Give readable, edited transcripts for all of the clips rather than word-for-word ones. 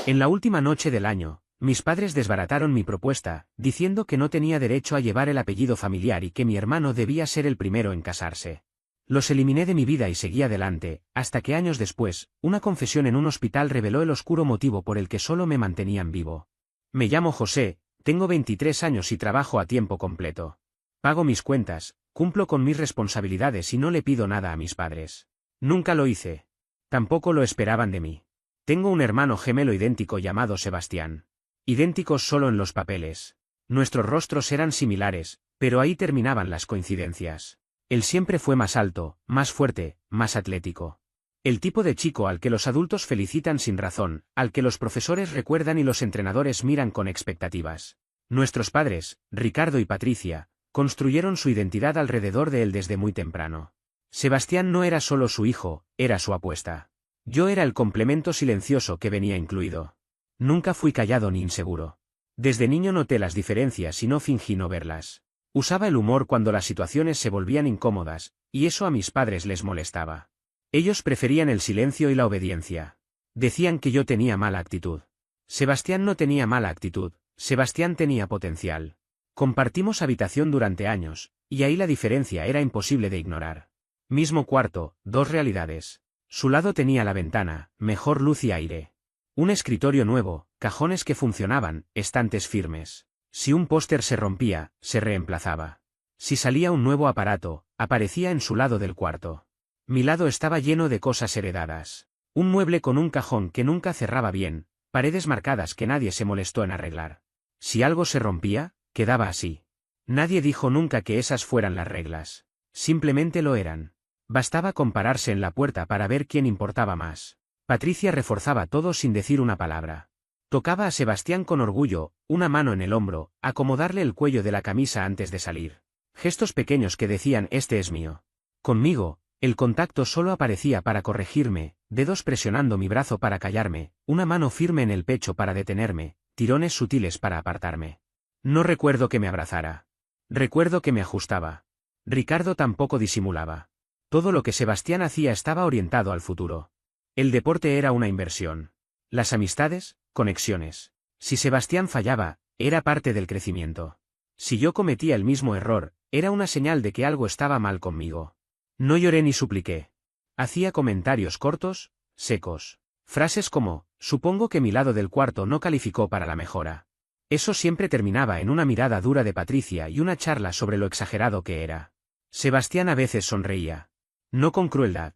En la última noche del año, mis padres desbarataron mi propuesta, diciendo que no tenía derecho a llevar el apellido familiar y que mi hermano debía ser el primero en casarse. Los eliminé de mi vida y seguí adelante, hasta que años después, una confesión en un hospital reveló el oscuro motivo por el que solo me mantenían vivo. Me llamo José, tengo 23 años y trabajo a tiempo completo. Pago mis cuentas, cumplo con mis responsabilidades y no le pido nada a mis padres. Nunca lo hice. Tampoco lo esperaban de mí. Tengo un hermano gemelo idéntico llamado Sebastián. Idénticos solo en los papeles. Nuestros rostros eran similares, pero ahí terminaban las coincidencias. Él siempre fue más alto, más fuerte, más atlético. El tipo de chico al que los adultos felicitan sin razón, al que los profesores recuerdan y los entrenadores miran con expectativas. Nuestros padres, Ricardo y Patricia, construyeron su identidad alrededor de él desde muy temprano. Sebastián no era solo su hijo, era su apuesta. Yo era el complemento silencioso que venía incluido. Nunca fui callado ni inseguro. Desde niño noté las diferencias y no fingí no verlas. Usaba el humor cuando las situaciones se volvían incómodas, y eso a mis padres les molestaba. Ellos preferían el silencio y la obediencia. Decían que yo tenía mala actitud. Sebastián no tenía mala actitud, Sebastián tenía potencial. Compartimos habitación durante años, y ahí la diferencia era imposible de ignorar. Mismo cuarto, dos realidades. Su lado tenía la ventana, mejor luz y aire. Un escritorio nuevo, cajones que funcionaban, estantes firmes. Si un póster se rompía, se reemplazaba. Si salía un nuevo aparato, aparecía en su lado del cuarto. Mi lado estaba lleno de cosas heredadas. Un mueble con un cajón que nunca cerraba bien, paredes marcadas que nadie se molestó en arreglar. Si algo se rompía, quedaba así. Nadie dijo nunca que esas fueran las reglas. Simplemente lo eran. Bastaba compararse en la puerta para ver quién importaba más. Patricia reforzaba todo sin decir una palabra. Tocaba a Sebastián con orgullo, una mano en el hombro, acomodarle el cuello de la camisa antes de salir. Gestos pequeños que decían «este es mío». Conmigo, el contacto solo aparecía para corregirme, dedos presionando mi brazo para callarme, una mano firme en el pecho para detenerme, tirones sutiles para apartarme. No recuerdo que me abrazara. Recuerdo que me ajustaba. Ricardo tampoco disimulaba. Todo lo que Sebastián hacía estaba orientado al futuro. El deporte era una inversión. Las amistades, conexiones. Si Sebastián fallaba, era parte del crecimiento. Si yo cometía el mismo error, era una señal de que algo estaba mal conmigo. No lloré ni supliqué. Hacía comentarios cortos, secos. Frases como, supongo que mi lado del cuarto no calificó para la mejora. Eso siempre terminaba en una mirada dura de Patricia y una charla sobre lo exagerado que era. Sebastián a veces sonreía. No con crueldad.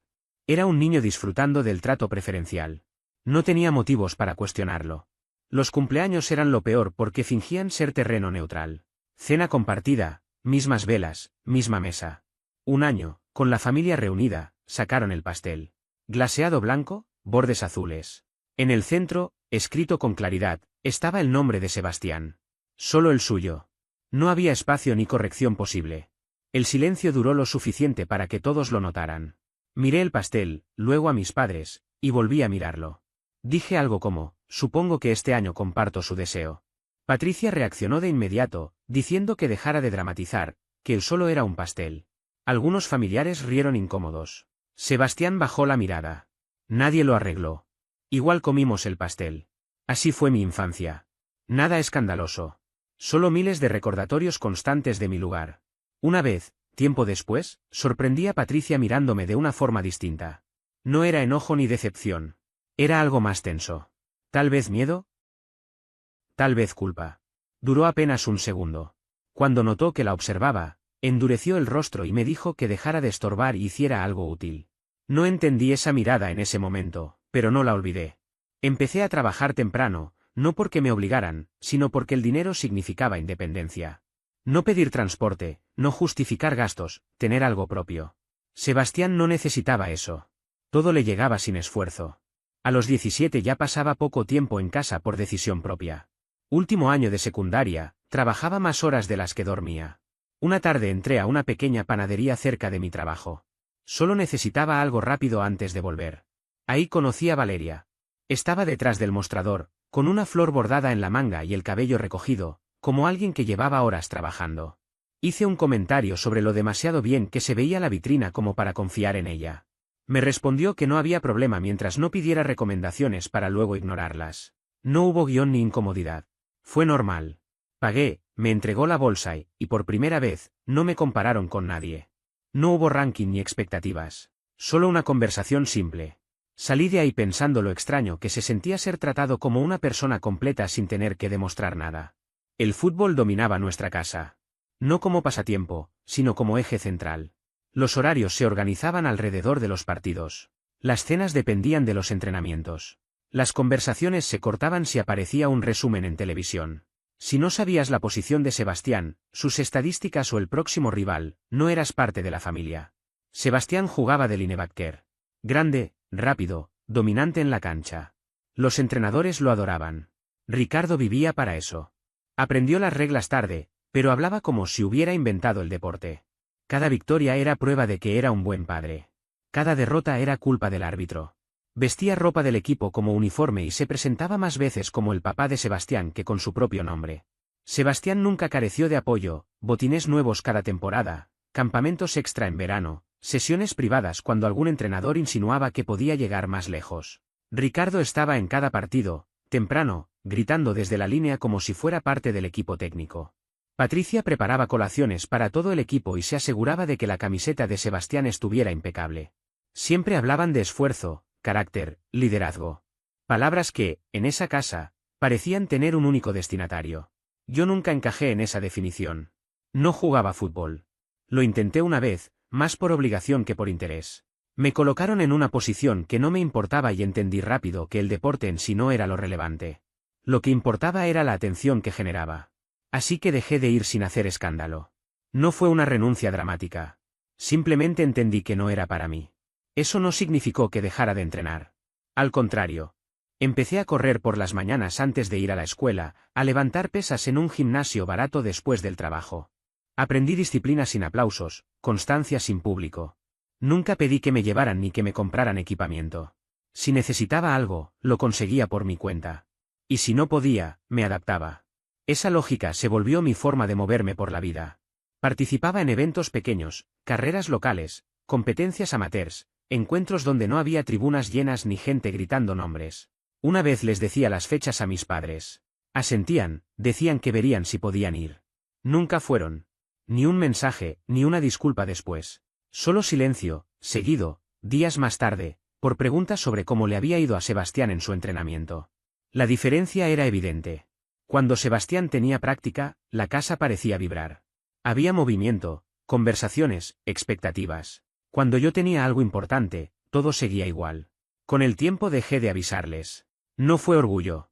Era un niño disfrutando del trato preferencial. No tenía motivos para cuestionarlo. Los cumpleaños eran lo peor porque fingían ser terreno neutral. Cena compartida, mismas velas, misma mesa. Un año, con la familia reunida, sacaron el pastel. Glaseado blanco, bordes azules. En el centro, escrito con claridad, estaba el nombre de Sebastián. Solo el suyo. No había espacio ni corrección posible. El silencio duró lo suficiente para que todos lo notaran. Miré el pastel, luego a mis padres, y volví a mirarlo. Dije algo como, supongo que este año comparto su deseo. Patricia reaccionó de inmediato, diciendo que dejara de dramatizar, que él solo era un pastel. Algunos familiares rieron incómodos. Sebastián bajó la mirada. Nadie lo arregló. Igual comimos el pastel. Así fue mi infancia. Nada escandaloso. Solo miles de recordatorios constantes de mi lugar. Una vez, tiempo después, sorprendí a Patricia mirándome de una forma distinta. No era enojo ni decepción. Era algo más tenso. Tal vez miedo. Tal vez culpa. Duró apenas un segundo. Cuando notó que la observaba, endureció el rostro y me dijo que dejara de estorbar y hiciera algo útil. No entendí esa mirada en ese momento, pero no la olvidé. Empecé a trabajar temprano, no porque me obligaran, sino porque el dinero significaba independencia. No pedir transporte, no justificar gastos, tener algo propio. Sebastián no necesitaba eso. Todo le llegaba sin esfuerzo. A los 17 ya pasaba poco tiempo en casa por decisión propia. Último año de secundaria, trabajaba más horas de las que dormía. Una tarde entré a una pequeña panadería cerca de mi trabajo. Solo necesitaba algo rápido antes de volver. Ahí conocí a Valeria. Estaba detrás del mostrador, con una flor bordada en la manga y el cabello recogido, como alguien que llevaba horas trabajando. Hice un comentario sobre lo demasiado bien que se veía la vitrina como para confiar en ella. Me respondió que no había problema mientras no pidiera recomendaciones para luego ignorarlas. No hubo guión ni incomodidad. Fue normal. Pagué, me entregó la bolsa y por primera vez, no me compararon con nadie. No hubo ranking ni expectativas. Solo una conversación simple. Salí de ahí pensando lo extraño que se sentía ser tratado como una persona completa sin tener que demostrar nada. El fútbol dominaba nuestra casa. No como pasatiempo, sino como eje central. Los horarios se organizaban alrededor de los partidos. Las cenas dependían de los entrenamientos. Las conversaciones se cortaban si aparecía un resumen en televisión. Si no sabías la posición de Sebastián, sus estadísticas o el próximo rival, no eras parte de la familia. Sebastián jugaba de linebacker. Grande, rápido, dominante en la cancha. Los entrenadores lo adoraban. Ricardo vivía para eso. Aprendió las reglas tarde, pero hablaba como si hubiera inventado el deporte. Cada victoria era prueba de que era un buen padre. Cada derrota era culpa del árbitro. Vestía ropa del equipo como uniforme y se presentaba más veces como el papá de Sebastián que con su propio nombre. Sebastián nunca careció de apoyo, botines nuevos cada temporada, campamentos extra en verano, sesiones privadas cuando algún entrenador insinuaba que podía llegar más lejos. Ricardo estaba en cada partido, temprano, gritando desde la línea como si fuera parte del equipo técnico. Patricia preparaba colaciones para todo el equipo y se aseguraba de que la camiseta de Sebastián estuviera impecable. Siempre hablaban de esfuerzo, carácter, liderazgo. Palabras que, en esa casa, parecían tener un único destinatario. Yo nunca encajé en esa definición. No jugaba fútbol. Lo intenté una vez, más por obligación que por interés. Me colocaron en una posición que no me importaba y entendí rápido que el deporte en sí no era lo relevante. Lo que importaba era la atención que generaba. Así que dejé de ir sin hacer escándalo. No fue una renuncia dramática. Simplemente entendí que no era para mí. Eso no significó que dejara de entrenar. Al contrario. Empecé a correr por las mañanas antes de ir a la escuela, a levantar pesas en un gimnasio barato después del trabajo. Aprendí disciplina sin aplausos, constancia sin público. Nunca pedí que me llevaran ni que me compraran equipamiento. Si necesitaba algo, lo conseguía por mi cuenta. Y si no podía, me adaptaba. Esa lógica se volvió mi forma de moverme por la vida. Participaba en eventos pequeños, carreras locales, competencias amateurs, encuentros donde no había tribunas llenas ni gente gritando nombres. Una vez les decía las fechas a mis padres. Asentían, decían que verían si podían ir. Nunca fueron. Ni un mensaje, ni una disculpa después. Solo silencio, seguido, días más tarde, por preguntas sobre cómo le había ido a Sebastián en su entrenamiento. La diferencia era evidente. Cuando Sebastián tenía práctica, la casa parecía vibrar. Había movimiento, conversaciones, expectativas. Cuando yo tenía algo importante, todo seguía igual. Con el tiempo dejé de avisarles. No fue orgullo.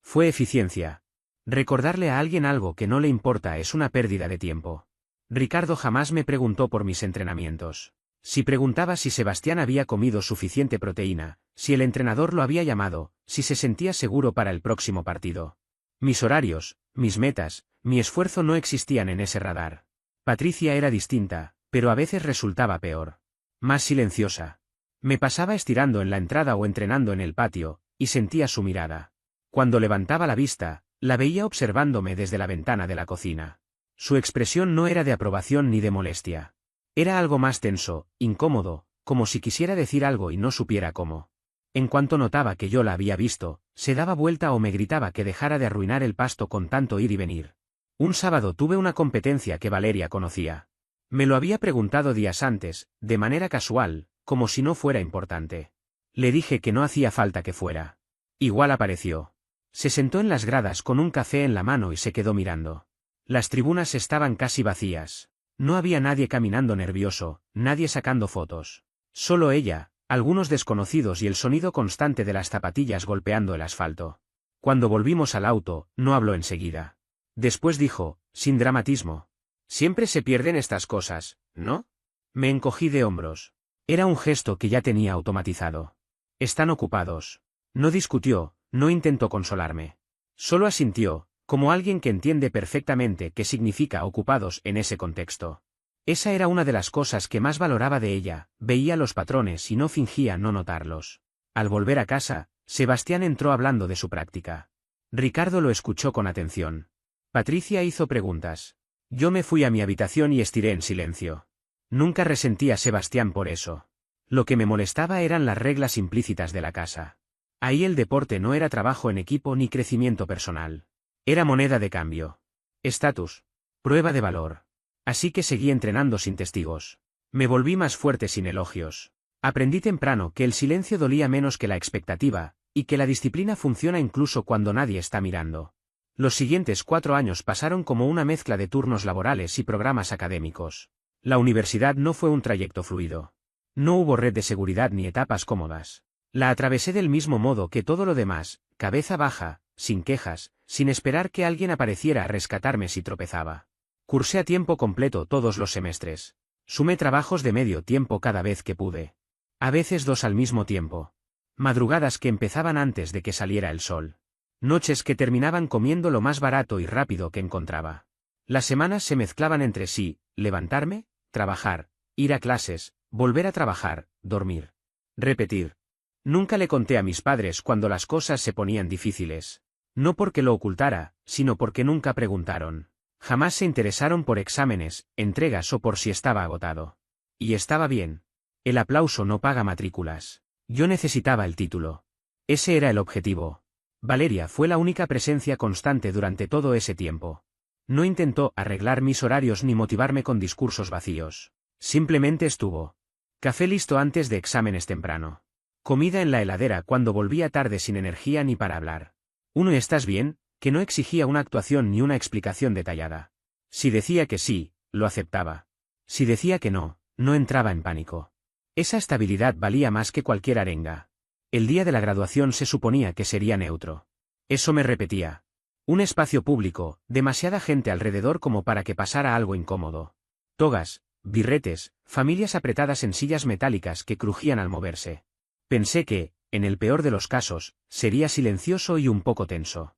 Fue eficiencia. Recordarle a alguien algo que no le importa es una pérdida de tiempo. Ricardo jamás me preguntó por mis entrenamientos. Si preguntaba si Sebastián había comido suficiente proteína, si el entrenador lo había llamado, si se sentía seguro para el próximo partido. Mis horarios, mis metas, mi esfuerzo no existían en ese radar. Patricia era distinta, pero a veces resultaba peor. Más silenciosa. Me pasaba estirando en la entrada o entrenando en el patio, y sentía su mirada. Cuando levantaba la vista, la veía observándome desde la ventana de la cocina. Su expresión no era de aprobación ni de molestia. Era algo más tenso, incómodo, como si quisiera decir algo y no supiera cómo. En cuanto notaba que yo la había visto, se daba vuelta o me gritaba que dejara de arruinar el pasto con tanto ir y venir. Un sábado tuve una competencia que Valeria conocía. Me lo había preguntado días antes, de manera casual, como si no fuera importante. Le dije que no hacía falta que fuera. Igual apareció. Se sentó en las gradas con un café en la mano y se quedó mirando. Las tribunas estaban casi vacías. No había nadie caminando nervioso, nadie sacando fotos. Solo ella, algunos desconocidos y el sonido constante de las zapatillas golpeando el asfalto. Cuando volvimos al auto, no habló enseguida. Después dijo, sin dramatismo. Siempre se pierden estas cosas, ¿no? Me encogí de hombros. Era un gesto que ya tenía automatizado. Están ocupados. No discutió, no intentó consolarme. Solo asintió, como alguien que entiende perfectamente qué significa ocupados en ese contexto. Esa era una de las cosas que más valoraba de ella, veía los patrones y no fingía no notarlos. Al volver a casa, Sebastián entró hablando de su práctica. Ricardo lo escuchó con atención. Patricia hizo preguntas. Yo me fui a mi habitación y estiré en silencio. Nunca resentí a Sebastián por eso. Lo que me molestaba eran las reglas implícitas de la casa. Ahí el deporte no era trabajo en equipo ni crecimiento personal. Era moneda de cambio. Estatus. Prueba de valor. Así que seguí entrenando sin testigos. Me volví más fuerte sin elogios. Aprendí temprano que el silencio dolía menos que la expectativa, y que la disciplina funciona incluso cuando nadie está mirando. Los siguientes 4 años pasaron como una mezcla de turnos laborales y programas académicos. La universidad no fue un trayecto fluido. No hubo red de seguridad ni etapas cómodas. La atravesé del mismo modo que todo lo demás, cabeza baja, sin quejas, sin esperar que alguien apareciera a rescatarme si tropezaba. Cursé a tiempo completo todos los semestres. Sumé trabajos de medio tiempo cada vez que pude. A veces 2 al mismo tiempo. Madrugadas que empezaban antes de que saliera el sol. Noches que terminaban comiendo lo más barato y rápido que encontraba. Las semanas se mezclaban entre sí, levantarme, trabajar, ir a clases, volver a trabajar, dormir. Repetir. Nunca le conté a mis padres cuando las cosas se ponían difíciles. No porque lo ocultara, sino porque nunca preguntaron. Jamás se interesaron por exámenes, entregas o por si estaba agotado. Y estaba bien. El aplauso no paga matrículas. Yo necesitaba el título. Ese era el objetivo. Valeria fue la única presencia constante durante todo ese tiempo. No intentó arreglar mis horarios ni motivarme con discursos vacíos. Simplemente estuvo. Café listo antes de exámenes temprano. Comida en la heladera cuando volvía tarde sin energía ni para hablar. ¿Estás bien?, que no exigía una actuación ni una explicación detallada. Si decía que sí, lo aceptaba. Si decía que no, no entraba en pánico. Esa estabilidad valía más que cualquier arenga. El día de la graduación se suponía que sería neutro. Eso me repetía. Un espacio público, demasiada gente alrededor como para que pasara algo incómodo. Togas, birretes, familias apretadas en sillas metálicas que crujían al moverse. Pensé que, en el peor de los casos, sería silencioso y un poco tenso.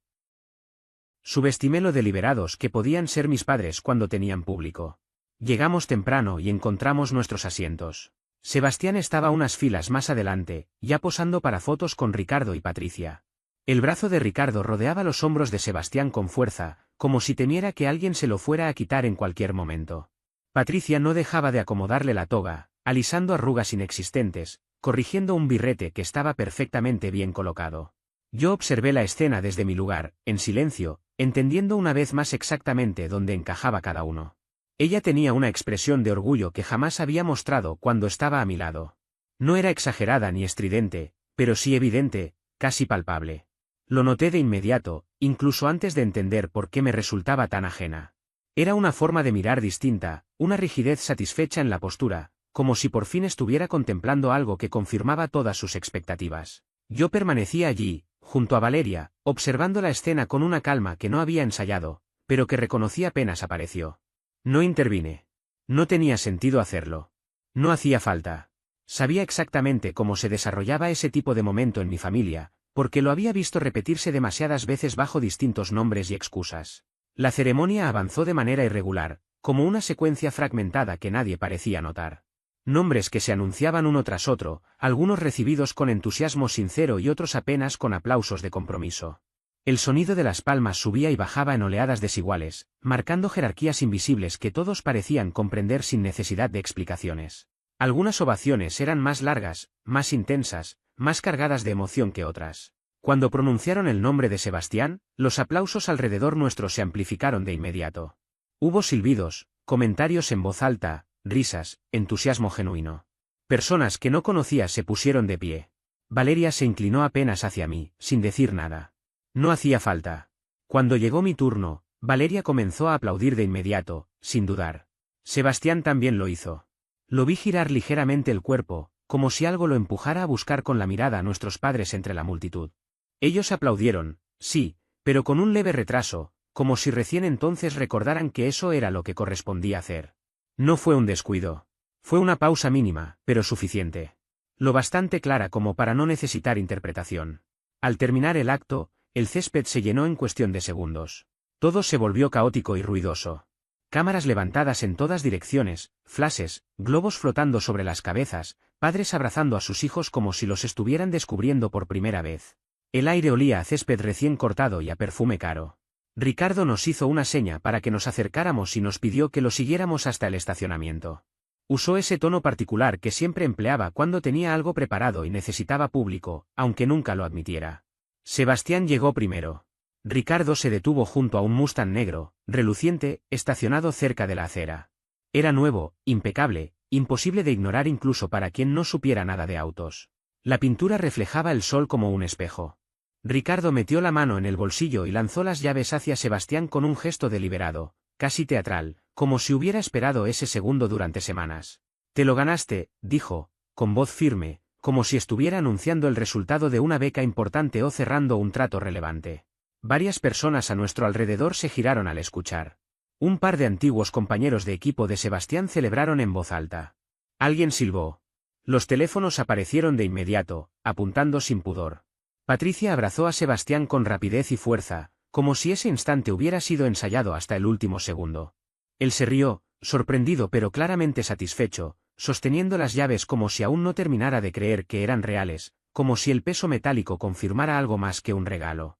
Subestimé lo deliberados que podían ser mis padres cuando tenían público. Llegamos temprano y encontramos nuestros asientos. Sebastián estaba unas filas más adelante, ya posando para fotos con Ricardo y Patricia. El brazo de Ricardo rodeaba los hombros de Sebastián con fuerza, como si temiera que alguien se lo fuera a quitar en cualquier momento. Patricia no dejaba de acomodarle la toga, alisando arrugas inexistentes, corrigiendo un birrete que estaba perfectamente bien colocado. Yo observé la escena desde mi lugar, en silencio, entendiendo una vez más exactamente dónde encajaba cada uno. Ella tenía una expresión de orgullo que jamás había mostrado cuando estaba a mi lado. No era exagerada ni estridente, pero sí evidente, casi palpable. Lo noté de inmediato, incluso antes de entender por qué me resultaba tan ajena. Era una forma de mirar distinta, una rigidez satisfecha en la postura, como si por fin estuviera contemplando algo que confirmaba todas sus expectativas. Yo permanecía allí, junto a Valeria, observando la escena con una calma que no había ensayado, pero que reconocí apenas apareció. No intervine. No tenía sentido hacerlo. No hacía falta. Sabía exactamente cómo se desarrollaba ese tipo de momento en mi familia, porque lo había visto repetirse demasiadas veces bajo distintos nombres y excusas. La ceremonia avanzó de manera irregular, como una secuencia fragmentada que nadie parecía notar. Nombres que se anunciaban uno tras otro, algunos recibidos con entusiasmo sincero y otros apenas con aplausos de compromiso. El sonido de las palmas subía y bajaba en oleadas desiguales, marcando jerarquías invisibles que todos parecían comprender sin necesidad de explicaciones. Algunas ovaciones eran más largas, más intensas, más cargadas de emoción que otras. Cuando pronunciaron el nombre de Sebastián, los aplausos alrededor nuestro se amplificaron de inmediato. Hubo silbidos, comentarios en voz alta, risas, entusiasmo genuino. Personas que no conocía se pusieron de pie. Valeria se inclinó apenas hacia mí, sin decir nada. No hacía falta. Cuando llegó mi turno, Valeria comenzó a aplaudir de inmediato, sin dudar. Sebastián también lo hizo. Lo vi girar ligeramente el cuerpo, como si algo lo empujara a buscar con la mirada a nuestros padres entre la multitud. Ellos aplaudieron, sí, pero con un leve retraso, como si recién entonces recordaran que eso era lo que correspondía hacer. No fue un descuido. Fue una pausa mínima, pero suficiente. Lo bastante clara como para no necesitar interpretación. Al terminar el acto, el césped se llenó en cuestión de segundos. Todo se volvió caótico y ruidoso. Cámaras levantadas en todas direcciones, flashes, globos flotando sobre las cabezas, padres abrazando a sus hijos como si los estuvieran descubriendo por primera vez. El aire olía a césped recién cortado y a perfume caro. Ricardo nos hizo una seña para que nos acercáramos y nos pidió que lo siguiéramos hasta el estacionamiento. Usó ese tono particular que siempre empleaba cuando tenía algo preparado y necesitaba público, aunque nunca lo admitiera. Sebastián llegó primero. Ricardo se detuvo junto a un Mustang negro, reluciente, estacionado cerca de la acera. Era nuevo, impecable, imposible de ignorar incluso para quien no supiera nada de autos. La pintura reflejaba el sol como un espejo. Ricardo metió la mano en el bolsillo y lanzó las llaves hacia Sebastián con un gesto deliberado, casi teatral, como si hubiera esperado ese segundo durante semanas. «Te lo ganaste», dijo, con voz firme, como si estuviera anunciando el resultado de una beca importante o cerrando un trato relevante. Varias personas a nuestro alrededor se giraron al escuchar. Un par de antiguos compañeros de equipo de Sebastián celebraron en voz alta. Alguien silbó. Los teléfonos aparecieron de inmediato, apuntando sin pudor. Patricia abrazó a Sebastián con rapidez y fuerza, como si ese instante hubiera sido ensayado hasta el último segundo. Él se rió, sorprendido pero claramente satisfecho, sosteniendo las llaves como si aún no terminara de creer que eran reales, como si el peso metálico confirmara algo más que un regalo.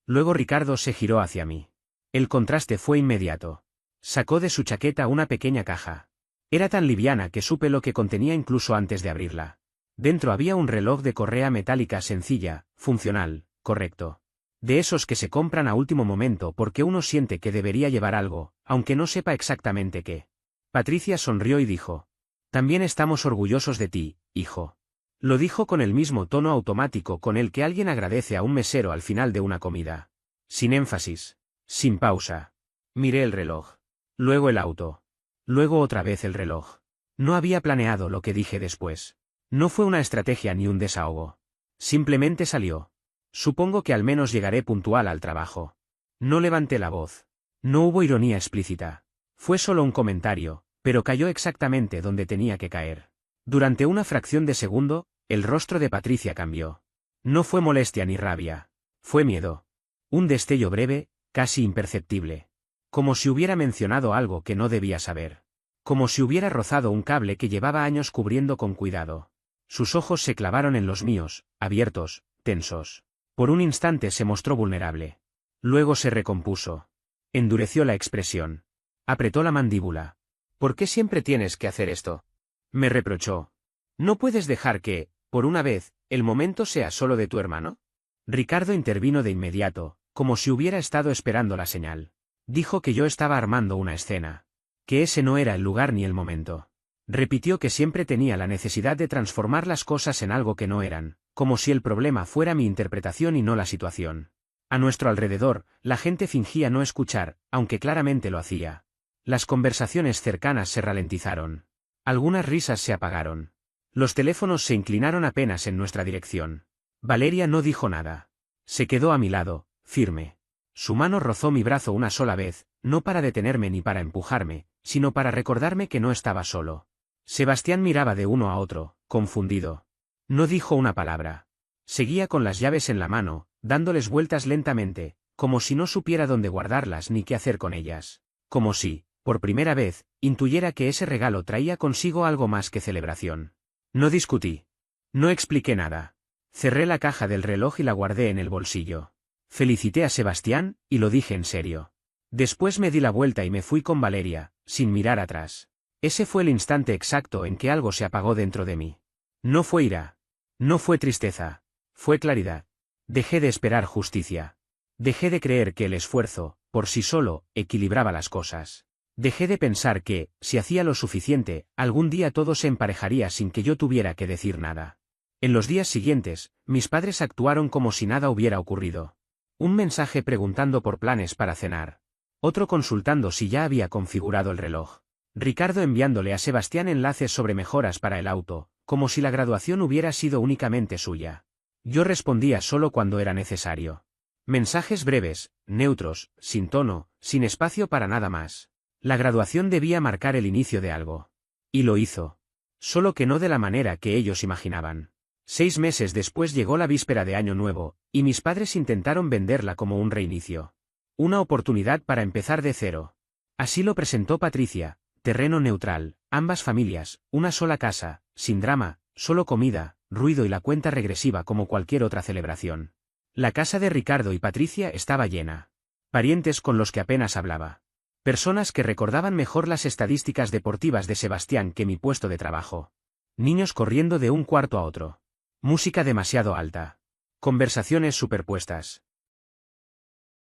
Luego Ricardo se giró hacia mí. El contraste fue inmediato. Sacó de su chaqueta una pequeña caja. Era tan liviana que supe lo que contenía incluso antes de abrirla. Dentro había un reloj de correa metálica sencilla, funcional, correcto. De esos que se compran a último momento porque uno siente que debería llevar algo, aunque no sepa exactamente qué. Patricia sonrió y dijo: «También estamos orgullosos de ti, hijo». Lo dijo con el mismo tono automático con el que alguien agradece a un mesero al final de una comida. Sin énfasis. Sin pausa. Miré el reloj. Luego el auto. Luego otra vez el reloj. No había planeado lo que dije después. No fue una estrategia ni un desahogo. Simplemente salió. Supongo que al menos llegaré puntual al trabajo. No levanté la voz. No hubo ironía explícita. Fue solo un comentario, pero cayó exactamente donde tenía que caer. Durante una fracción de segundo, el rostro de Patricia cambió. No fue molestia ni rabia. Fue miedo. Un destello breve, casi imperceptible. Como si hubiera mencionado algo que no debía saber. Como si hubiera rozado un cable que llevaba años cubriendo con cuidado. Sus ojos se clavaron en los míos, abiertos, tensos. Por un instante se mostró vulnerable. Luego se recompuso. Endureció la expresión. Apretó la mandíbula. «¿Por qué siempre tienes que hacer esto?», me reprochó. «¿No puedes dejar que, por una vez, el momento sea solo de tu hermano?». Ricardo intervino de inmediato, como si hubiera estado esperando la señal. Dijo que yo estaba armando una escena. Que ese no era el lugar ni el momento. Repitió que siempre tenía la necesidad de transformar las cosas en algo que no eran, como si el problema fuera mi interpretación y no la situación. A nuestro alrededor, la gente fingía no escuchar, aunque claramente lo hacía. Las conversaciones cercanas se ralentizaron. Algunas risas se apagaron. Los teléfonos se inclinaron apenas en nuestra dirección. Valeria no dijo nada. Se quedó a mi lado, firme. Su mano rozó mi brazo una sola vez, no para detenerme ni para empujarme, sino para recordarme que no estaba solo. Sebastián miraba de uno a otro, confundido. No dijo una palabra. Seguía con las llaves en la mano, dándoles vueltas lentamente, como si no supiera dónde guardarlas ni qué hacer con ellas. Como si, por primera vez, intuyera que ese regalo traía consigo algo más que celebración. No discutí. No expliqué nada. Cerré la caja del reloj y la guardé en el bolsillo. Felicité a Sebastián, y lo dije en serio. Después me di la vuelta y me fui con Valeria, sin mirar atrás. Ese fue el instante exacto en que algo se apagó dentro de mí. No fue ira. No fue tristeza. Fue claridad. Dejé de esperar justicia. Dejé de creer que el esfuerzo, por sí solo, equilibraba las cosas. Dejé de pensar que, si hacía lo suficiente, algún día todo se emparejaría sin que yo tuviera que decir nada. En los días siguientes, mis padres actuaron como si nada hubiera ocurrido. Un mensaje preguntando por planes para cenar. Otro consultando si ya había configurado el reloj. Ricardo enviándole a Sebastián enlaces sobre mejoras para el auto, como si la graduación hubiera sido únicamente suya. Yo respondía solo cuando era necesario. Mensajes breves, neutros, sin tono, sin espacio para nada más. La graduación debía marcar el inicio de algo. Y lo hizo. Solo que no de la manera que ellos imaginaban. 6 meses después llegó la víspera de Año Nuevo, y mis padres intentaron venderla como un reinicio. Una oportunidad para empezar de cero. Así lo presentó Patricia: terreno neutral, ambas familias, una sola casa, sin drama, solo comida, ruido y la cuenta regresiva como cualquier otra celebración. La casa de Ricardo y Patricia estaba llena. Parientes con los que apenas hablaba. Personas que recordaban mejor las estadísticas deportivas de Sebastián que mi puesto de trabajo. Niños corriendo de un cuarto a otro. Música demasiado alta. Conversaciones superpuestas.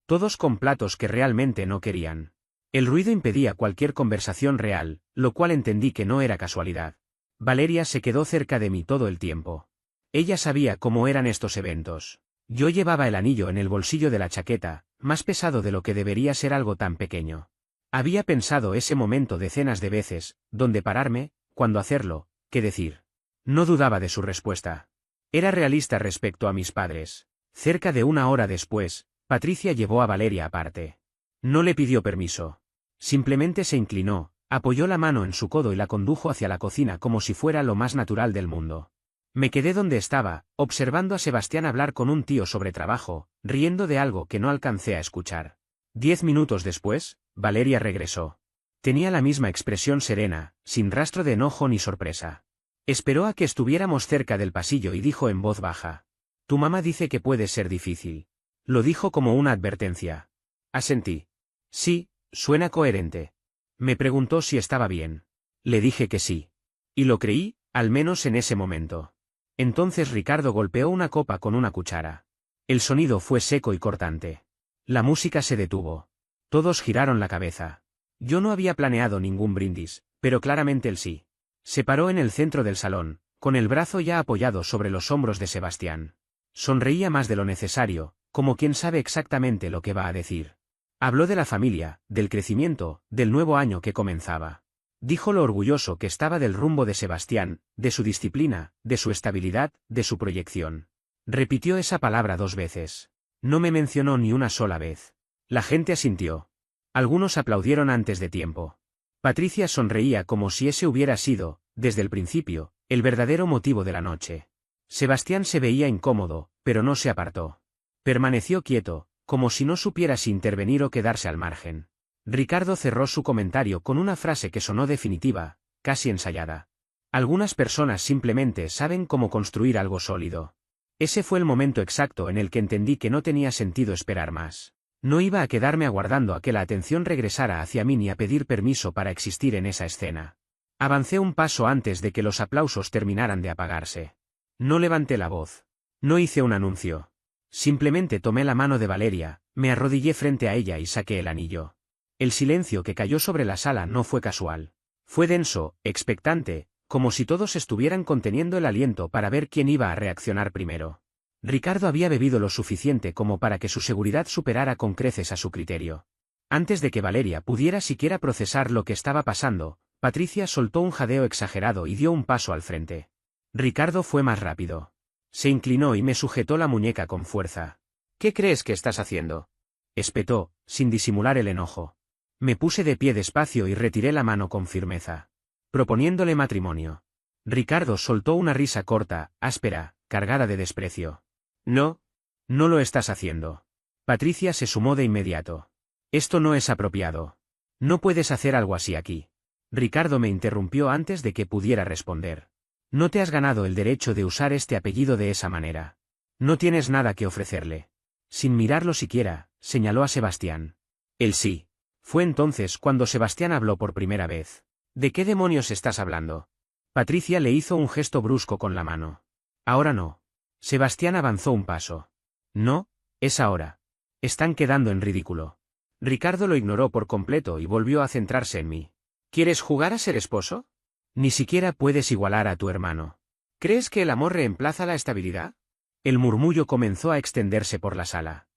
Todos con platos que realmente no querían. El ruido impedía cualquier conversación real, lo cual entendí que no era casualidad. Valeria se quedó cerca de mí todo el tiempo. Ella sabía cómo eran estos eventos. Yo llevaba el anillo en el bolsillo de la chaqueta, más pesado de lo que debería ser algo tan pequeño. Había pensado ese momento decenas de veces, dónde pararme, cuándo hacerlo, qué decir. No dudaba de su respuesta. Era realista respecto a mis padres. Cerca de una hora después, Patricia llevó a Valeria aparte. No le pidió permiso. Simplemente se inclinó, apoyó la mano en su codo y la condujo hacia la cocina como si fuera lo más natural del mundo. Me quedé donde estaba, observando a Sebastián hablar con un tío sobre trabajo, riendo de algo que no alcancé a escuchar. 10 minutos después, Valeria regresó. Tenía la misma expresión serena, sin rastro de enojo ni sorpresa. Esperó a que estuviéramos cerca del pasillo y dijo en voz baja. Tu mamá dice que puede ser difícil. Lo dijo como una advertencia. Asentí. Sí, suena coherente. Me preguntó si estaba bien. Le dije que sí. Y lo creí, al menos en ese momento. Entonces Ricardo golpeó una copa con una cuchara. El sonido fue seco y cortante. La música se detuvo. Todos giraron la cabeza. Yo no había planeado ningún brindis, pero claramente él sí. Se paró en el centro del salón, con el brazo ya apoyado sobre los hombros de Sebastián. Sonreía más de lo necesario, como quien sabe exactamente lo que va a decir. Habló de la familia, del crecimiento, del nuevo año que comenzaba. Dijo lo orgulloso que estaba del rumbo de Sebastián, de su disciplina, de su estabilidad, de su proyección. Repitió esa palabra 2 veces. No me mencionó ni una sola vez. La gente asintió. Algunos aplaudieron antes de tiempo. Patricia sonreía como si ese hubiera sido, desde el principio, el verdadero motivo de la noche. Sebastián se veía incómodo, pero no se apartó. Permaneció quieto, como si no supiera si intervenir o quedarse al margen. Ricardo cerró su comentario con una frase que sonó definitiva, casi ensayada. Algunas personas simplemente saben cómo construir algo sólido. Ese fue el momento exacto en el que entendí que no tenía sentido esperar más. No iba a quedarme aguardando a que la atención regresara hacia mí ni a pedir permiso para existir en esa escena. Avancé un paso antes de que los aplausos terminaran de apagarse. No levanté la voz. No hice un anuncio. Simplemente tomé la mano de Valeria, me arrodillé frente a ella y saqué el anillo. El silencio que cayó sobre la sala no fue casual. Fue denso, expectante, como si todos estuvieran conteniendo el aliento para ver quién iba a reaccionar primero. Ricardo había bebido lo suficiente como para que su seguridad superara con creces a su criterio. Antes de que Valeria pudiera siquiera procesar lo que estaba pasando, Patricia soltó un jadeo exagerado y dio un paso al frente. Ricardo fue más rápido. Se inclinó y me sujetó la muñeca con fuerza. ¿Qué crees que estás haciendo?, espetó, sin disimular el enojo. Me puse de pie despacio y retiré la mano con firmeza. Proponiéndole matrimonio. Ricardo soltó una risa corta, áspera, cargada de desprecio. No. No lo estás haciendo. Patricia se sumó de inmediato. Esto no es apropiado. No puedes hacer algo así aquí. Ricardo me interrumpió antes de que pudiera responder. No te has ganado el derecho de usar este apellido de esa manera. No tienes nada que ofrecerle. Sin mirarlo siquiera, señaló a Sebastián. Él sí. Fue entonces cuando Sebastián habló por primera vez. ¿De qué demonios estás hablando? Patricia le hizo un gesto brusco con la mano. Ahora no. Sebastián avanzó un paso. No, es ahora. Están quedando en ridículo. Ricardo lo ignoró por completo y volvió a centrarse en mí. ¿Quieres jugar a ser esposo? Ni siquiera puedes igualar a tu hermano. ¿Crees que el amor reemplaza la estabilidad? El murmullo comenzó a extenderse por la sala.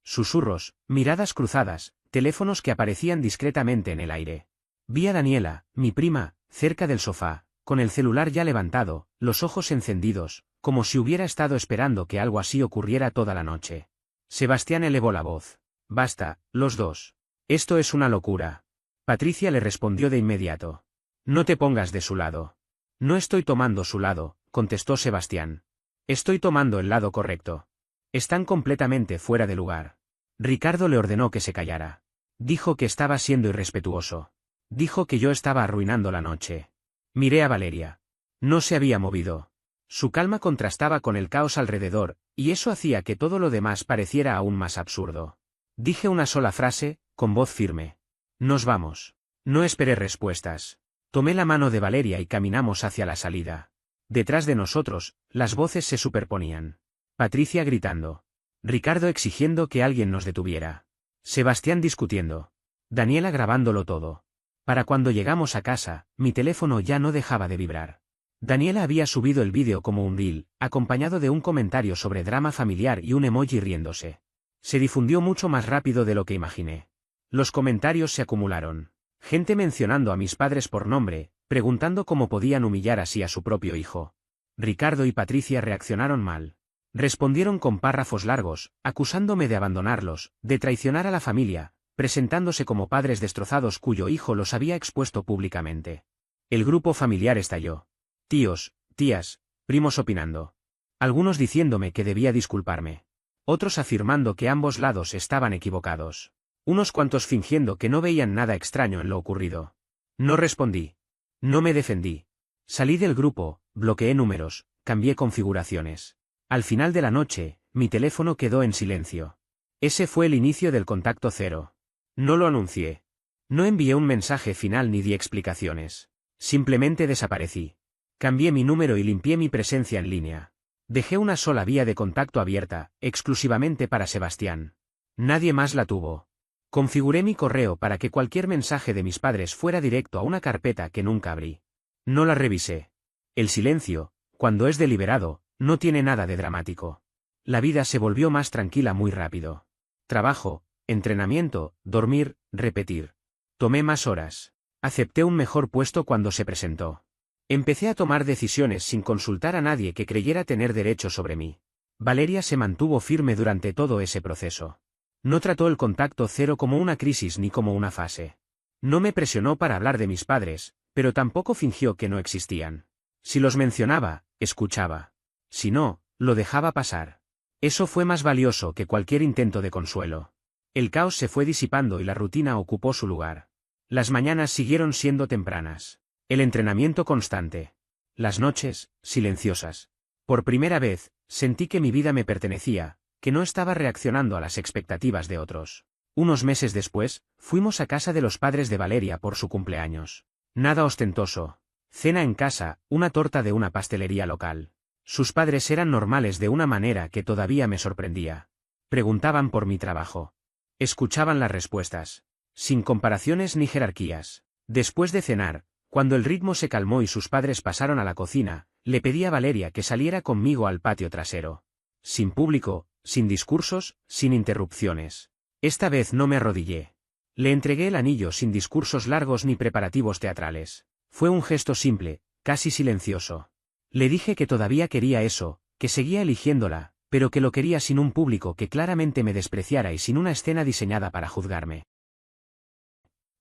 Susurros, miradas cruzadas, teléfonos que aparecían discretamente en el aire. Vi a Daniela, mi prima, cerca del sofá, con el celular ya levantado, los ojos encendidos, como si hubiera estado esperando que algo así ocurriera toda la noche. Sebastián elevó la voz. Basta, los dos. Esto es una locura. Patricia le respondió de inmediato. No te pongas de su lado. No estoy tomando su lado, contestó Sebastián. Estoy tomando el lado correcto. Están completamente fuera de lugar. Ricardo le ordenó que se callara. Dijo que estaba siendo irrespetuoso. Dijo que yo estaba arruinando la noche. Miré a Valeria. No se había movido. Su calma contrastaba con el caos alrededor, y eso hacía que todo lo demás pareciera aún más absurdo. Dije una sola frase, con voz firme. Nos vamos. No esperé respuestas. Tomé la mano de Valeria y caminamos hacia la salida. Detrás de nosotros, las voces se superponían. Patricia gritando. Ricardo exigiendo que alguien nos detuviera. Sebastián discutiendo. Daniela grabándolo todo. Para cuando llegamos a casa, mi teléfono ya no dejaba de vibrar. Daniela había subido el vídeo como un reel, acompañado de un comentario sobre drama familiar y un emoji riéndose. Se difundió mucho más rápido de lo que imaginé. Los comentarios se acumularon. Gente mencionando a mis padres por nombre, preguntando cómo podían humillar así a su propio hijo. Ricardo y Patricia reaccionaron mal. Respondieron con párrafos largos, acusándome de abandonarlos, de traicionar a la familia, presentándose como padres destrozados cuyo hijo los había expuesto públicamente. El grupo familiar estalló. Tíos, tías, primos opinando. Algunos diciéndome que debía disculparme. Otros afirmando que ambos lados estaban equivocados. Unos cuantos fingiendo que no veían nada extraño en lo ocurrido. No respondí. No me defendí. Salí del grupo, bloqueé números, cambié configuraciones. Al final de la noche, mi teléfono quedó en silencio. Ese fue el inicio del contacto cero. No lo anuncié. No envié un mensaje final ni di explicaciones. Simplemente desaparecí. Cambié mi número y limpié mi presencia en línea. Dejé una sola vía de contacto abierta, exclusivamente para Sebastián. Nadie más la tuvo. Configuré mi correo para que cualquier mensaje de mis padres fuera directo a una carpeta que nunca abrí. No la revisé. El silencio, cuando es deliberado, no tiene nada de dramático. La vida se volvió más tranquila muy rápido. Trabajo, entrenamiento, dormir, repetir. Tomé más horas. Acepté un mejor puesto cuando se presentó. Empecé a tomar decisiones sin consultar a nadie que creyera tener derecho sobre mí. Valeria se mantuvo firme durante todo ese proceso. No trató el contacto cero como una crisis ni como una fase. No me presionó para hablar de mis padres, pero tampoco fingió que no existían. Si los mencionaba, escuchaba. Si no, lo dejaba pasar. Eso fue más valioso que cualquier intento de consuelo. El caos se fue disipando y la rutina ocupó su lugar. Las mañanas siguieron siendo tempranas. El entrenamiento constante. Las noches, silenciosas. Por primera vez, sentí que mi vida me pertenecía, que no estaba reaccionando a las expectativas de otros. Unos meses después, fuimos a casa de los padres de Valeria por su cumpleaños. Nada ostentoso. Cena en casa, una torta de una pastelería local. Sus padres eran normales de una manera que todavía me sorprendía. Preguntaban por mi trabajo. Escuchaban las respuestas. Sin comparaciones ni jerarquías. Después de cenar, cuando el ritmo se calmó y sus padres pasaron a la cocina, le pedí a Valeria que saliera conmigo al patio trasero. Sin público, sin discursos, sin interrupciones. Esta vez no me arrodillé. Le entregué el anillo sin discursos largos ni preparativos teatrales. Fue un gesto simple, casi silencioso. Le dije que todavía quería eso, que seguía eligiéndola, pero que lo quería sin un público que claramente me despreciara y sin una escena diseñada para juzgarme.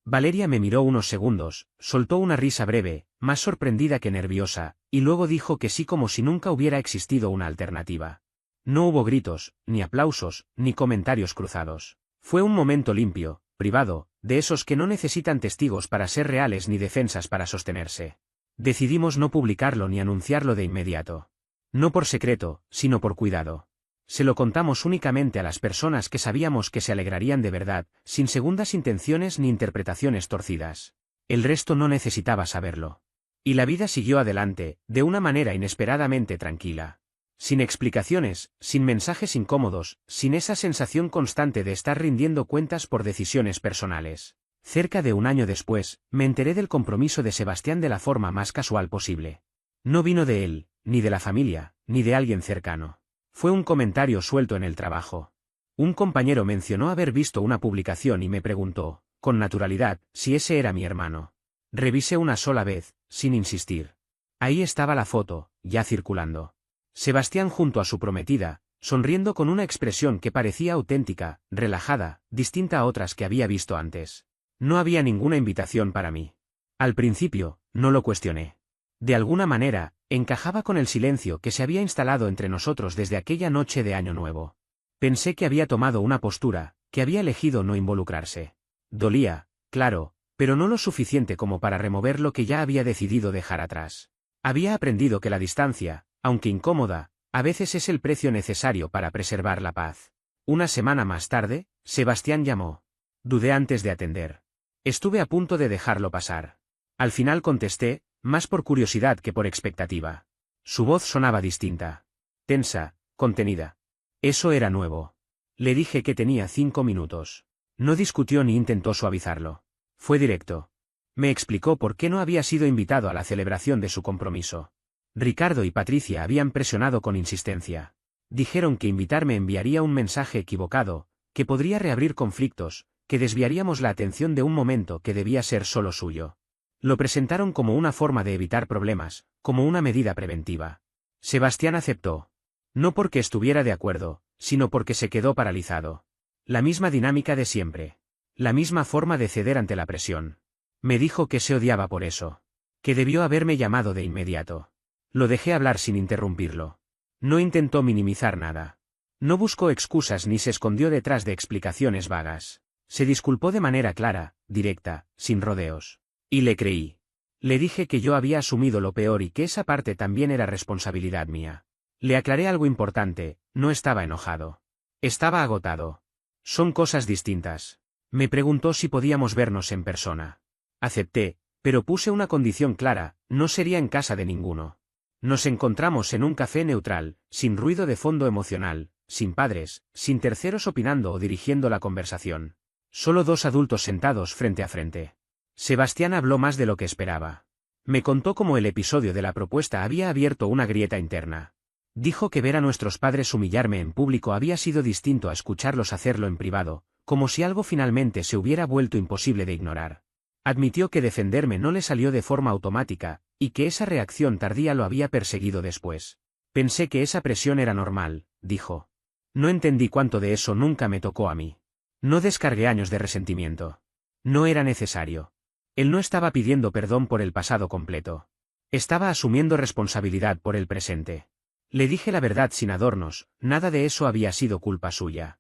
Valeria me miró unos segundos, soltó una risa breve, más sorprendida que nerviosa, y luego dijo que sí como si nunca hubiera existido una alternativa. No hubo gritos, ni aplausos, ni comentarios cruzados. Fue un momento limpio, privado, de esos que no necesitan testigos para ser reales ni defensas para sostenerse. Decidimos no publicarlo ni anunciarlo de inmediato. No por secreto, sino por cuidado. Se lo contamos únicamente a las personas que sabíamos que se alegrarían de verdad, sin segundas intenciones ni interpretaciones torcidas. El resto no necesitaba saberlo. Y la vida siguió adelante, de una manera inesperadamente tranquila. Sin explicaciones, sin mensajes incómodos, sin esa sensación constante de estar rindiendo cuentas por decisiones personales. Cerca de un año después, me enteré del compromiso de Sebastián de la forma más casual posible. No vino de él, ni de la familia, ni de alguien cercano. Fue un comentario suelto en el trabajo. Un compañero mencionó haber visto una publicación y me preguntó, con naturalidad, si ese era mi hermano. Revisé una sola vez, sin insistir. Ahí estaba la foto, ya circulando. Sebastián junto a su prometida, sonriendo con una expresión que parecía auténtica, relajada, distinta a otras que había visto antes. No había ninguna invitación para mí. Al principio, no lo cuestioné. De alguna manera, encajaba con el silencio que se había instalado entre nosotros desde aquella noche de Año Nuevo. Pensé que había tomado una postura, que había elegido no involucrarse. Dolía, claro, pero no lo suficiente como para remover lo que ya había decidido dejar atrás. Había aprendido que la distancia, aunque incómoda, a veces es el precio necesario para preservar la paz. Una semana más tarde, Sebastián llamó. Dudé antes de atender. Estuve a punto de dejarlo pasar. Al final contesté, más por curiosidad que por expectativa. Su voz sonaba distinta. Tensa, contenida. Eso era nuevo. Le dije que tenía 5 minutos. No discutió ni intentó suavizarlo. Fue directo. Me explicó por qué no había sido invitado a la celebración de su compromiso. Ricardo y Patricia habían presionado con insistencia. Dijeron que invitarme enviaría un mensaje equivocado, que podría reabrir conflictos, que desviaríamos la atención de un momento que debía ser solo suyo. Lo presentaron como una forma de evitar problemas, como una medida preventiva. Sebastián aceptó. No porque estuviera de acuerdo, sino porque se quedó paralizado. La misma dinámica de siempre. La misma forma de ceder ante la presión. Me dijo que se odiaba por eso. Que debió haberme llamado de inmediato. Lo dejé hablar sin interrumpirlo. No intentó minimizar nada. No buscó excusas ni se escondió detrás de explicaciones vagas. Se disculpó de manera clara, directa, sin rodeos. Y le creí. Le dije que yo había asumido lo peor y que esa parte también era responsabilidad mía. Le aclaré algo importante, no estaba enojado. Estaba agotado. Son cosas distintas. Me preguntó si podíamos vernos en persona. Acepté, pero puse una condición clara, no sería en casa de ninguno. Nos encontramos en un café neutral, sin ruido de fondo emocional, sin padres, sin terceros opinando o dirigiendo la conversación. Solo 2 adultos sentados frente a frente. Sebastián habló más de lo que esperaba. Me contó cómo el episodio de la propuesta había abierto una grieta interna. Dijo que ver a nuestros padres humillarme en público había sido distinto a escucharlos hacerlo en privado, como si algo finalmente se hubiera vuelto imposible de ignorar. Admitió que defenderme no le salió de forma automática, y que esa reacción tardía lo había perseguido después. Pensé que esa presión era normal, dijo. No entendí cuánto de eso nunca me tocó a mí. No descargué años de resentimiento. No era necesario. Él no estaba pidiendo perdón por el pasado completo. Estaba asumiendo responsabilidad por el presente. Le dije la verdad sin adornos, nada de eso había sido culpa suya.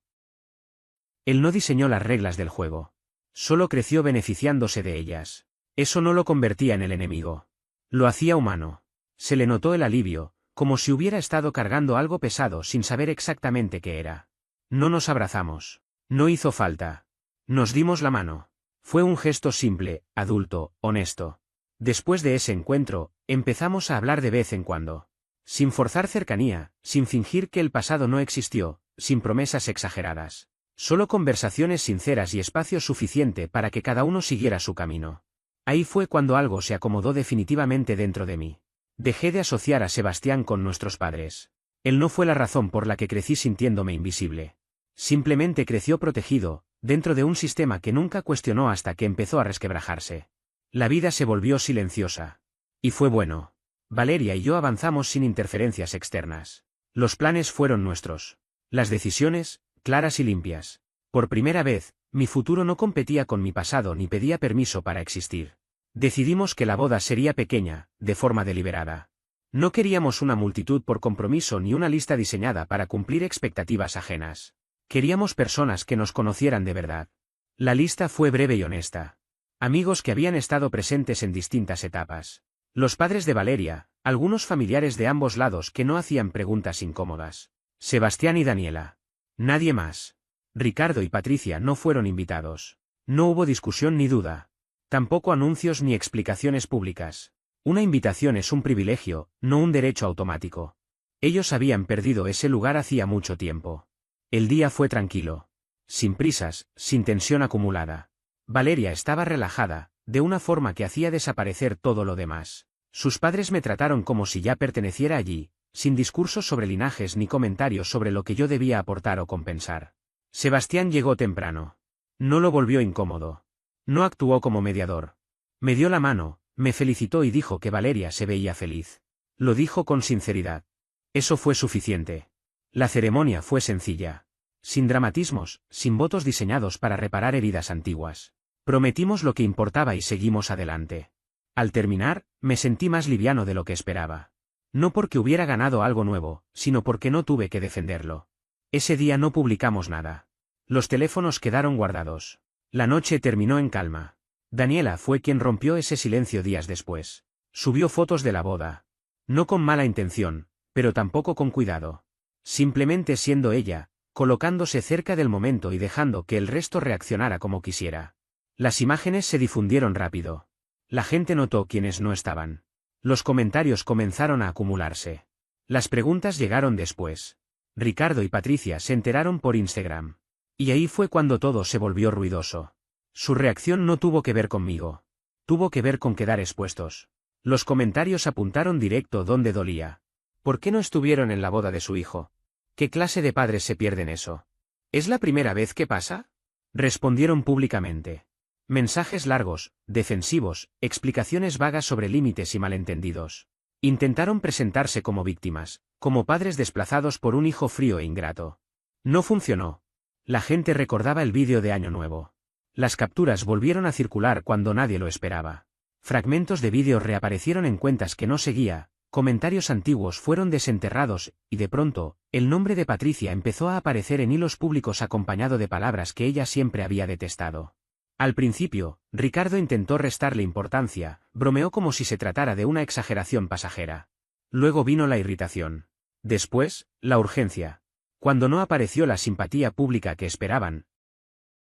Él no diseñó las reglas del juego. Solo creció beneficiándose de ellas. Eso no lo convertía en el enemigo. Lo hacía humano. Se le notó el alivio, como si hubiera estado cargando algo pesado sin saber exactamente qué era. No nos abrazamos. No hizo falta. Nos dimos la mano. Fue un gesto simple, adulto, honesto. Después de ese encuentro, empezamos a hablar de vez en cuando. Sin forzar cercanía, sin fingir que el pasado no existió, sin promesas exageradas. Solo conversaciones sinceras y espacio suficiente para que cada uno siguiera su camino. Ahí fue cuando algo se acomodó definitivamente dentro de mí. Dejé de asociar a Sebastián con nuestros padres. Él no fue la razón por la que crecí sintiéndome invisible. Simplemente creció protegido, dentro de un sistema que nunca cuestionó hasta que empezó a resquebrajarse. La vida se volvió silenciosa. Y fue bueno. Valeria y yo avanzamos sin interferencias externas. Los planes fueron nuestros. Las decisiones, claras y limpias. Por primera vez, mi futuro no competía con mi pasado ni pedía permiso para existir. Decidimos que la boda sería pequeña, de forma deliberada. No queríamos una multitud por compromiso ni una lista diseñada para cumplir expectativas ajenas. Queríamos personas que nos conocieran de verdad. La lista fue breve y honesta. Amigos que habían estado presentes en distintas etapas. Los padres de Valeria, algunos familiares de ambos lados que no hacían preguntas incómodas. Sebastián y Daniela. Nadie más. Ricardo y Patricia no fueron invitados. No hubo discusión ni duda. Tampoco anuncios ni explicaciones públicas. Una invitación es un privilegio, no un derecho automático. Ellos habían perdido ese lugar hacía mucho tiempo. El día fue tranquilo. Sin prisas, sin tensión acumulada. Valeria estaba relajada, de una forma que hacía desaparecer todo lo demás. Sus padres me trataron como si ya perteneciera allí, sin discursos sobre linajes ni comentarios sobre lo que yo debía aportar o compensar. Sebastián llegó temprano. No lo volvió incómodo. No actuó como mediador. Me dio la mano, me felicitó y dijo que Valeria se veía feliz. Lo dijo con sinceridad. Eso fue suficiente. La ceremonia fue sencilla. Sin dramatismos, sin votos diseñados para reparar heridas antiguas. Prometimos lo que importaba y seguimos adelante. Al terminar, me sentí más liviano de lo que esperaba. No porque hubiera ganado algo nuevo, sino porque no tuve que defenderlo. Ese día no publicamos nada. Los teléfonos quedaron guardados. La noche terminó en calma. Daniela fue quien rompió ese silencio días después. Subió fotos de la boda. No con mala intención, pero tampoco con cuidado. Simplemente siendo ella, colocándose cerca del momento y dejando que el resto reaccionara como quisiera. Las imágenes se difundieron rápido. La gente notó quienes no estaban. Los comentarios comenzaron a acumularse. Las preguntas llegaron después. Ricardo y Patricia se enteraron por Instagram. Y ahí fue cuando todo se volvió ruidoso. Su reacción no tuvo que ver conmigo. Tuvo que ver con quedar expuestos. Los comentarios apuntaron directo donde dolía. ¿Por qué no estuvieron en la boda de su hijo? ¿Qué clase de padres se pierden eso? ¿Es la primera vez que pasa? Respondieron públicamente. Mensajes largos, defensivos, explicaciones vagas sobre límites y malentendidos. Intentaron presentarse como víctimas, como padres desplazados por un hijo frío e ingrato. No funcionó. La gente recordaba el vídeo de Año Nuevo. Las capturas volvieron a circular cuando nadie lo esperaba. Fragmentos de vídeo reaparecieron en cuentas que no seguía, comentarios antiguos fueron desenterrados, y de pronto, el nombre de Patricia empezó a aparecer en hilos públicos acompañado de palabras que ella siempre había detestado. Al principio, Ricardo intentó restarle importancia, bromeó como si se tratara de una exageración pasajera. Luego vino la irritación. Después, la urgencia. Cuando no apareció la simpatía pública que esperaban,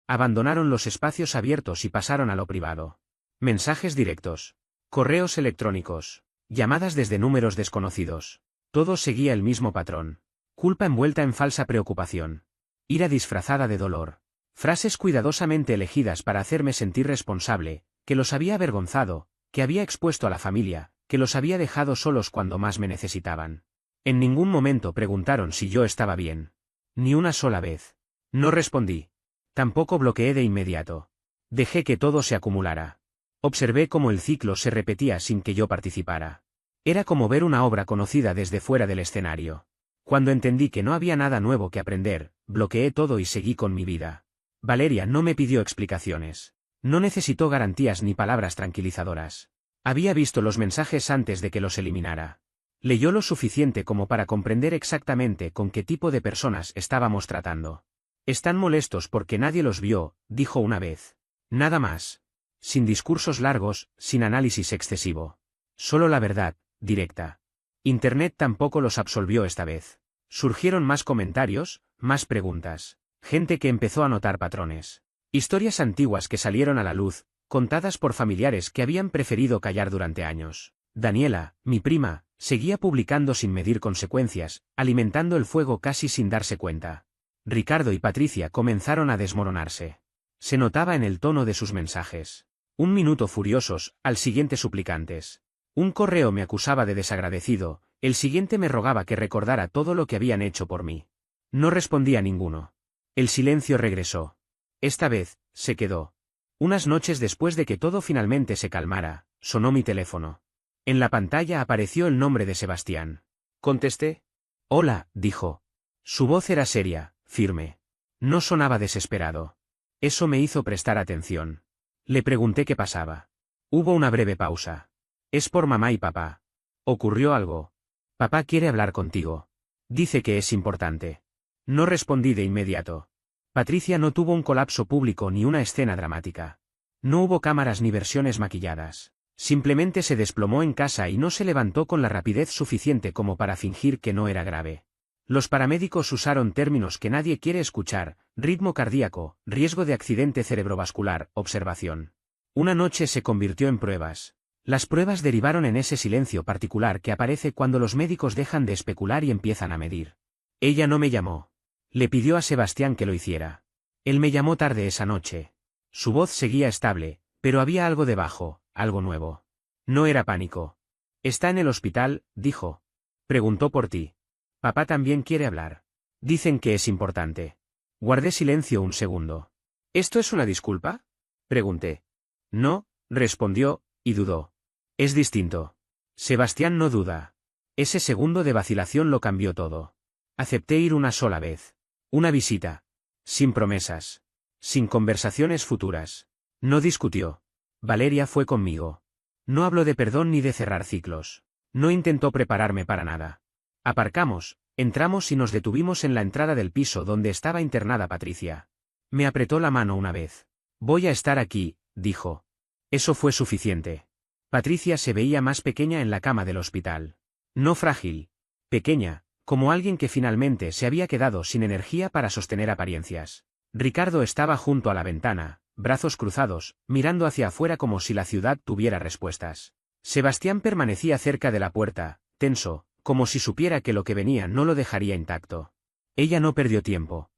abandonaron los espacios abiertos y pasaron a lo privado. Mensajes directos. Correos electrónicos. Llamadas desde números desconocidos. Todo seguía el mismo patrón. Culpa envuelta en falsa preocupación. Ira disfrazada de dolor. Frases cuidadosamente elegidas para hacerme sentir responsable, que los había avergonzado, que había expuesto a la familia, que los había dejado solos cuando más me necesitaban. En ningún momento preguntaron si yo estaba bien. Ni una sola vez. No respondí. Tampoco bloqueé de inmediato. Dejé que todo se acumulara. Observé cómo el ciclo se repetía sin que yo participara. Era como ver una obra conocida desde fuera del escenario. Cuando entendí que no había nada nuevo que aprender, bloqueé todo y seguí con mi vida. Valeria no me pidió explicaciones. No necesitó garantías ni palabras tranquilizadoras. Había visto los mensajes antes de que los eliminara. Leyó lo suficiente como para comprender exactamente con qué tipo de personas estábamos tratando. Están molestos porque nadie los vio, dijo una vez. Nada más. Sin discursos largos, sin análisis excesivo. Solo la verdad, directa. Internet tampoco los absolvió esta vez. Surgieron más comentarios, más preguntas. Gente que empezó a notar patrones. Historias antiguas que salieron a la luz, contadas por familiares que habían preferido callar durante años. Daniela, mi prima, seguía publicando sin medir consecuencias, alimentando el fuego casi sin darse cuenta. Ricardo y Patricia comenzaron a desmoronarse. Se notaba en el tono de sus mensajes. Un minuto furiosos, al siguiente suplicantes. Un correo me acusaba de desagradecido, el siguiente me rogaba que recordara todo lo que habían hecho por mí. No respondía a ninguno. El silencio regresó. Esta vez, se quedó. Unas noches después de que todo finalmente se calmara, sonó mi teléfono. En la pantalla apareció el nombre de Sebastián. Contesté. Hola, dijo. Su voz era seria, firme. No sonaba desesperado. Eso me hizo prestar atención. Le pregunté qué pasaba. Hubo una breve pausa. Es por mamá y papá. ¿Ocurrió algo? Papá quiere hablar contigo. Dice que es importante. No respondí de inmediato. Patricia no tuvo un colapso público ni una escena dramática. No hubo cámaras ni versiones maquilladas. Simplemente se desplomó en casa y no se levantó con la rapidez suficiente como para fingir que no era grave. Los paramédicos usaron términos que nadie quiere escuchar: ritmo cardíaco, riesgo de accidente cerebrovascular, observación. Una noche se convirtió en pruebas. Las pruebas derivaron en ese silencio particular que aparece cuando los médicos dejan de especular y empiezan a medir. Ella no me llamó. Le pidió a Sebastián que lo hiciera. Él me llamó tarde esa noche. Su voz seguía estable, pero había algo debajo, algo nuevo. No era pánico. Está en el hospital, dijo. Preguntó por ti. Papá también quiere hablar. Dicen que es importante. Guardé silencio un segundo. ¿Esto es una disculpa? Pregunté. No, respondió, y dudó. Es distinto. Sebastián no duda. Ese segundo de vacilación lo cambió todo. Acepté ir una sola vez. Una visita. Sin promesas. Sin conversaciones futuras. No discutió. Valeria fue conmigo. No habló de perdón ni de cerrar ciclos. No intentó prepararme para nada. Aparcamos, entramos y nos detuvimos en la entrada del piso donde estaba internada Patricia. Me apretó la mano una vez. Voy a estar aquí, dijo. Eso fue suficiente. Patricia se veía más pequeña en la cama del hospital. No frágil. Pequeña, como alguien que finalmente se había quedado sin energía para sostener apariencias. Ricardo estaba junto a la ventana, brazos cruzados, mirando hacia afuera como si la ciudad tuviera respuestas. Sebastián permanecía cerca de la puerta, tenso, como si supiera que lo que venía no lo dejaría intacto. Ella no perdió tiempo.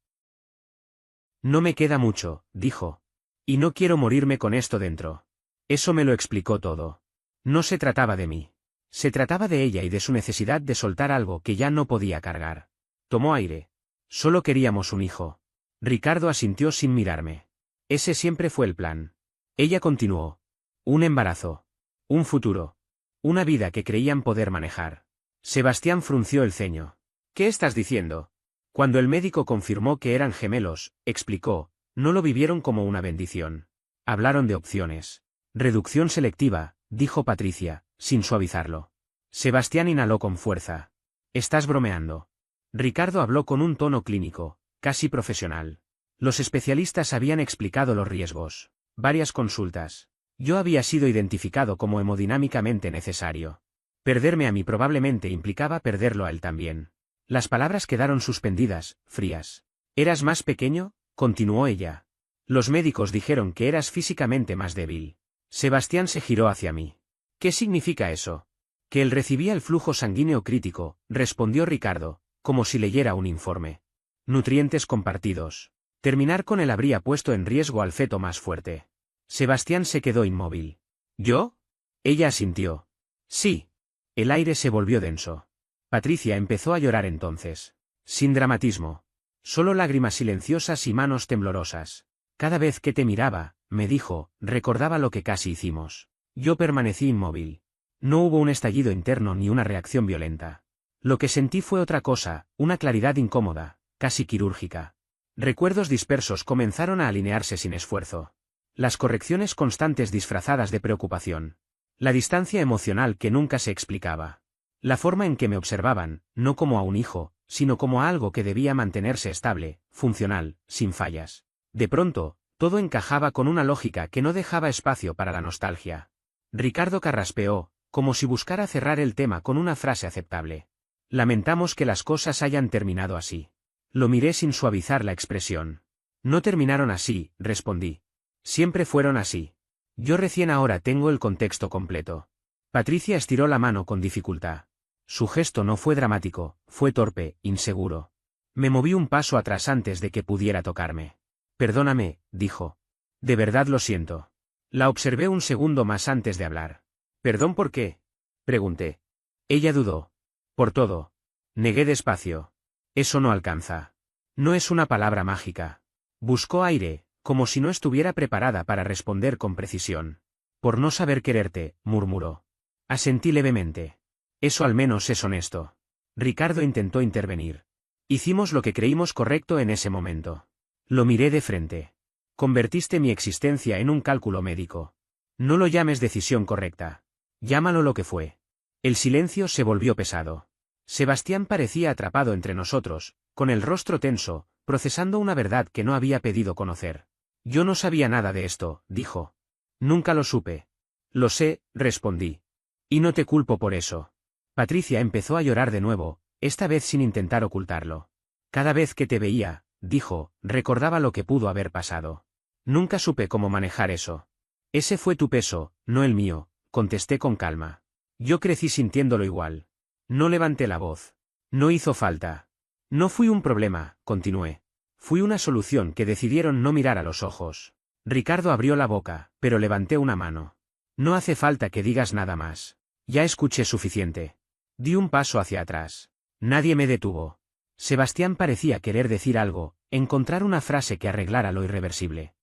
No me queda mucho, dijo. Y no quiero morirme con esto dentro. Eso me lo explicó todo. No se trataba de mí. Se trataba de ella y de su necesidad de soltar algo que ya no podía cargar. Tomó aire. Solo queríamos un hijo. Ricardo asintió sin mirarme. Ese siempre fue el plan. Ella continuó. Un embarazo. Un futuro. Una vida que creían poder manejar. Sebastián frunció el ceño. ¿Qué estás diciendo? Cuando el médico confirmó que eran gemelos, explicó, no lo vivieron como una bendición. Hablaron de opciones. Reducción selectiva, dijo Patricia, sin suavizarlo. Sebastián inhaló con fuerza. ¿Estás bromeando? Ricardo habló con un tono clínico, casi profesional. Los especialistas habían explicado los riesgos. Varias consultas. Yo había sido identificado como hemodinámicamente necesario. Perderme a mí probablemente implicaba perderlo a él también. Las palabras quedaron suspendidas, frías. ¿Eras más pequeño?, continuó ella. Los médicos dijeron que eras físicamente más débil. Sebastián se giró hacia mí. ¿Qué significa eso? Que él recibía el flujo sanguíneo crítico, respondió Ricardo, como si leyera un informe. Nutrientes compartidos. Terminar con él habría puesto en riesgo al feto más fuerte. Sebastián se quedó inmóvil. ¿Yo? Ella asintió. Sí. El aire se volvió denso. Patricia empezó a llorar entonces. Sin dramatismo. Solo lágrimas silenciosas y manos temblorosas. Cada vez que te miraba, me dijo, recordaba lo que casi hicimos. Yo permanecí inmóvil. No hubo un estallido interno ni una reacción violenta. Lo que sentí fue otra cosa, una claridad incómoda, casi quirúrgica. Recuerdos dispersos comenzaron a alinearse sin esfuerzo. Las correcciones constantes disfrazadas de preocupación. La distancia emocional que nunca se explicaba. La forma en que me observaban, no como a un hijo, sino como a algo que debía mantenerse estable, funcional, sin fallas. De pronto, todo encajaba con una lógica que no dejaba espacio para la nostalgia. Ricardo carraspeó, como si buscara cerrar el tema con una frase aceptable. Lamentamos que las cosas hayan terminado así. Lo miré sin suavizar la expresión. No terminaron así, respondí. Siempre fueron así. Yo recién ahora tengo el contexto completo. Patricia estiró la mano con dificultad. Su gesto no fue dramático, fue torpe, inseguro. Me moví un paso atrás antes de que pudiera tocarme. Perdóname, dijo. De verdad lo siento. La observé un segundo más antes de hablar. ¿Perdón por qué?, pregunté. Ella dudó. Por todo. Negué despacio. Eso no alcanza. No es una palabra mágica. Buscó aire, como si no estuviera preparada para responder con precisión. Por no saber quererte, murmuró. Asentí levemente. Eso al menos es honesto. Ricardo intentó intervenir. Hicimos lo que creímos correcto en ese momento. Lo miré de frente. Convertiste mi existencia en un cálculo médico. No lo llames decisión correcta. Llámalo lo que fue. El silencio se volvió pesado. Sebastián parecía atrapado entre nosotros, con el rostro tenso, procesando una verdad que no había pedido conocer. Yo no sabía nada de esto, dijo. Nunca lo supe. Lo sé, respondí. Y no te culpo por eso. Patricia empezó a llorar de nuevo, esta vez sin intentar ocultarlo. Cada vez que te veía, dijo, recordaba lo que pudo haber pasado. Nunca supe cómo manejar eso. Ese fue tu peso, no el mío, contesté con calma. Yo crecí sintiéndolo igual. No levanté la voz. No hizo falta. No fui un problema, continué. Fui una solución que decidieron no mirar a los ojos. Ricardo abrió la boca, pero levanté una mano. No hace falta que digas nada más. Ya escuché suficiente. Di un paso hacia atrás. Nadie me detuvo. Sebastián parecía querer decir algo, encontrar una frase que arreglara lo irreversible.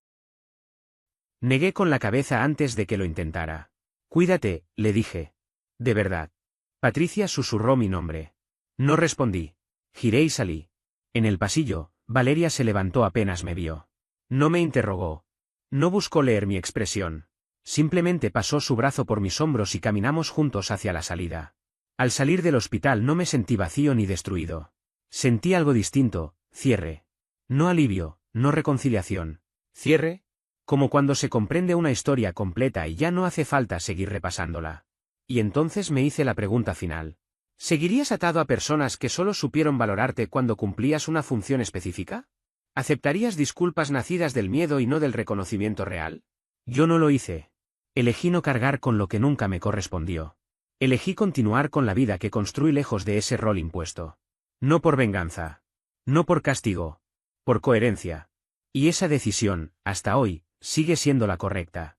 Negué con la cabeza antes de que lo intentara. Cuídate, le dije. De verdad. Patricia susurró mi nombre. No respondí. Giré y salí. En el pasillo, Valeria se levantó apenas me vio. No me interrogó. No buscó leer mi expresión. Simplemente pasó su brazo por mis hombros y caminamos juntos hacia la salida. Al salir del hospital no me sentí vacío ni destruido. Sentí algo distinto, cierre. No alivio, no reconciliación. ¿Cierre? Como cuando se comprende una historia completa y ya no hace falta seguir repasándola. Y entonces me hice la pregunta final. ¿Seguirías atado a personas que solo supieron valorarte cuando cumplías una función específica? ¿Aceptarías disculpas nacidas del miedo y no del reconocimiento real? Yo no lo hice. Elegí no cargar con lo que nunca me correspondió. Elegí continuar con la vida que construí lejos de ese rol impuesto. No por venganza. No por castigo. Por coherencia. Y esa decisión, hasta hoy, sigue siendo la correcta.